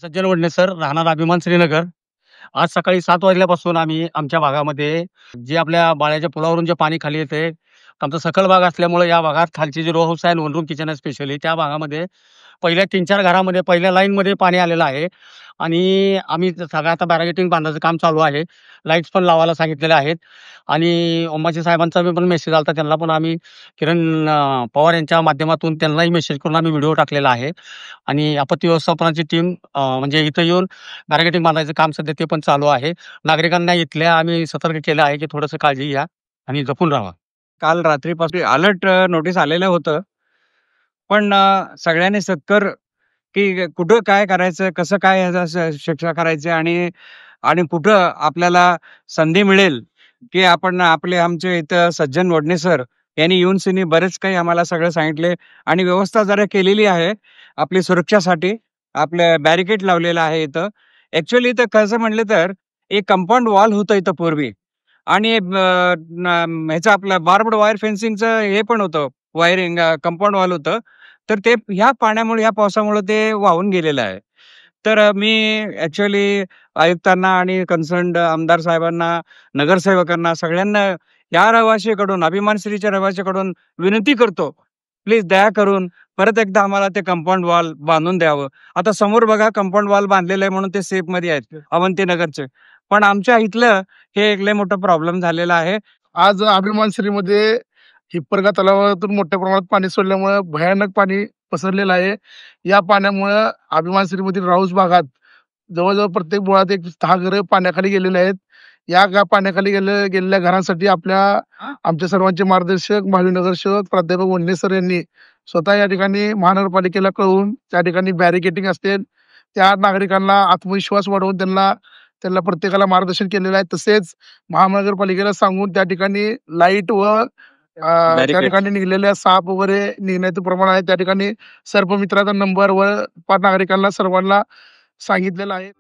सज्जन Wadne sir, राहणार अभिमान श्रीनगर. आज सकाळी 7 वाजल्यापासून आम्ही आमच्या भागामध्ये जे आपल्या बाळ्याच्या पुलावरून जे पाणी खाली येते, आमचा सखल भाग असल्यामुळे या भागात खालची जी रो हाऊस आहे, वन रूम किचन आहे स्पेशली, त्या भागामध्ये पहिल्या 3-4 घरामध्ये पहिल्या लाईनमध्ये पाणी आलेलं आहे आणि आम्ही सगळं आता बॅरिकेडिंग बांधायचं काम चालू आहे. लाईट्स पण लावायला सांगितलेले आहेत आणि ओंबाजी साहेबांचा पण मेसेज आला त्यांना पण आम्ही किरण पवार यांच्या माध्यमातून त्यांनाही मेसेज करून आम्ही व्हिडिओ टाकलेला आहे आणि आपत्ती व्यवस्थापनाची टीम म्हणजे इथं येऊन बॅरिकेडिंग बांधायचं काम सध्या ते पण चालू आहे. नागरिकांना इथल्या आम्ही सतर्क केलं आहे, की थोडंसं काळजी घ्या आणि जपून राहावा. काल रात्रीपासून अलर्ट नोटीस आलेलं होतं. पण सगळ्यांनी सत्कर की कुठं काय करायचं, कसं काय ह्याचा शिक्षा करायची आणि आणि कुठं आपल्याला संधी मिळेल, की आपण आमचे इथं सज्जन वडणे सर यांनी येऊन सिनी बरेच काही आम्हाला सगळं सांगितले आणि व्यवस्था जरा केलेली आहे आपली सुरक्षासाठी. आपलं बॅरिकेड लावलेलं आहे इथं. ॲक्चुअली इथं कसं म्हटलं तर एक कंपाऊंड वॉल होतं इथं पूर्वी आणि ह्याचं आपलं बार्बड वायर फेन्सिंगचं हे पण होतं, वायरिंग कंपाऊंड वॉल होतं. तर ते ह्या पाण्यामुळे, ह्या पावसामुळे ते वाहून गेलेलं आहे. तर मी ॲक्चुअली आयुक्तांना आणि कन्सर्न्ड आमदार साहेबांना, नगरसेवकांना सगळ्यांना या रहिवासीकडून, अभिमानश्रीच्या रहिवासीकडून विनंती करतो, प्लीज दया करून परत एकदा आम्हाला ते कंपाऊंड वॉल बांधून द्यावं. आता समोर बघा कंपाऊंड वॉल बांधलेलं आहे म्हणून ते सेफमध्ये आहेत अवंतीनगरचे. पण आमच्या इथलं हे एक लय मोठा प्रॉब्लेम झालेला आहे. आज अभिमानश्रीमध्ये हिप्परगा तलावातून मोठ्या प्रमाणात पाणी सोडल्यामुळे भयानक पाणी पसरलेलं आहे. या पाण्यामुळे अभिमानश्रीमधील राऊस भागात जवळजवळ प्रत्येक बोळात एक 6 घरं पाण्याखाली गेलेले आहेत. या पाण्याखाली गेलेल्या घरांसाठी आमच्या सर्वांचे मार्गदर्शक भावी नगरसेवक प्राध्यापक वडणे सर यांनी स्वतः या ठिकाणी महानगरपालिकेला कळवून त्या ठिकाणी बॅरिकेडिंग असेल, त्या नागरिकांना आत्मविश्वास वाढवून त्यांना प्रत्येकाला मार्गदर्शन केलेलं आहे. तसेच महानगरपालिकेला सांगून त्या ठिकाणी लाईट व त्या ठिकाणी निघलेल्या साप वगैरे निघण्याचं प्रमाण आहे. त्या ठिकाणी सर्पमित्राचा नंबर व नागरिकांना सर्वांना सांगितलेलं आहे.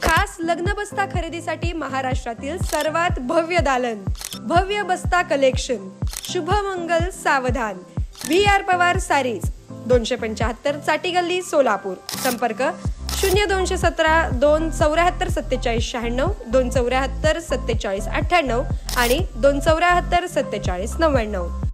खास लग्न बस्ता खरेदीसाठी महाराष्ट्रातील सर्वात भव्य दालन, भव्य बस्ता कलेक्शन, शुभमंगल सावधान, VR पवार सारीज, 275 चाटी गल्ली, सोलापूर. संपर्क 0217 274 47 96, 274 47 98 आणि 274 47 99.